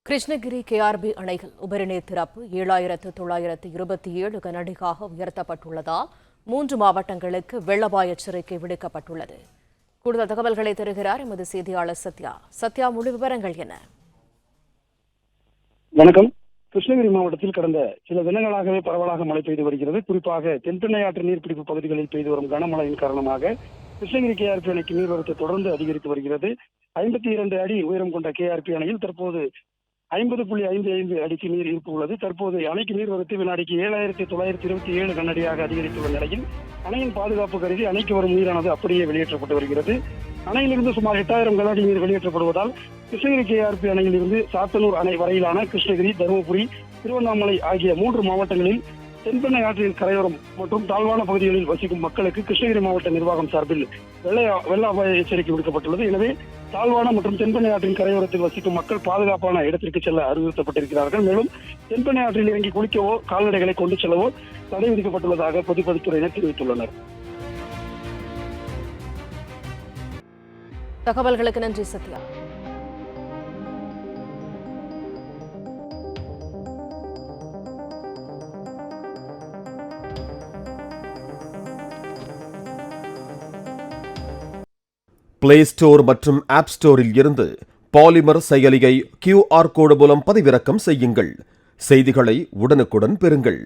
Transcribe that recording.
Krishnagiri KRP அணைகள் உபரிநீர் திறப்பு 7,927 கனஅடியாக உயர்த்தப்பட்டுள்ளதால் 3 மாவட்டங்களுக்கு வெள்ள அபாய எச்சரிக்கை விடுக்கப்பட்டுள்ளது. கூடுதல் தகவல்களை தருகிறார் எமது செய்தியாளர் சத்யா. சத்யா, முழு விவரங்கள் என்ன? வணக்கம். கிருஷ்ணகிரி மாவட்டத்தில் கடந்த சில தினங்களாகவே பரவலாக மழை பெய்து வருகிறது. குறிப்பாக தென்பெண்ணை ஆற்று நீர்பிடிப்பு பகுதிகளில் பெய்து வரும் கனமழையின் காரணமாக கிருஷ்ணகிரி கேஆர்பி அணைக்கு நீர்வரத்து தொடர்ந்து அதிகரித்து வருகிறது. 52 அடி உயரம் கொண்ட கேஆர்பி அணையில் தற்போது 50.55 அடிக்கு நீர் இருப்பு உள்ளது. தற்போது அணைக்கு நீர்வரத்து வினாடிக்கு 7,927 கனஅடியாக அதிகரித்துள்ள நிலையில் அணையின் பாதுகாப்பு கருதி அணைக்கு வரும் நீரானது அப்படியே வெளியேற்றப்பட்டு வருகிறது. அணையிலிருந்து சுமார் 8,000 கனஅடி நீர் வெளியேற்றப்படுவதால் கிருஷ்ணகிரி கேஆர்பி அணையிலிருந்து சாத்தனூர் அணை வரையிலான கிருஷ்ணகிரி, தருமபுரி, திருவண்ணாமலை ஆகிய 3 மாவட்டங்களில் தென்பெண்ணை ஆற்றின் கரையோரம் மற்றும் தாழ்வான பகுதிகளில் வசிக்கும் மக்களுக்கு கிருஷ்ணகிரி மாவட்ட நிர்வாகம் சார்பில் வெள்ள அபாய எச்சரிக்கை விடுக்கப்பட்டுள்ளது. எனவே தாழ்வான மற்றும் தென்பெண்ணை ஆற்றின் கரையோரத்தில் வசிக்கும் மக்கள் பாதுகாப்பான இடத்திற்கு செல்ல அறிவுறுத்தப்பட்டிருக்கிறார்கள். மேலும் தென்பெண்ணை ஆற்றில் இறங்கி குளிக்கவோ கால்நடைகளை கொண்டு செல்லவோ தடை விதிக்கப்பட்டுள்ளதாக பொதுப்பணித்துறையினர் தெரிவித்துள்ளனர். தகவல்களுக்கு நன்றி சத்யா. பிளே ஸ்டோர் மற்றும் ஆப் ஸ்டோரில் இருந்து பாலிமர் செயலியை QR கோடு மூலம் பதிவிறக்கம் செய்யுங்கள். செய்திகளை உடனுக்குடன் பெறுங்கள்.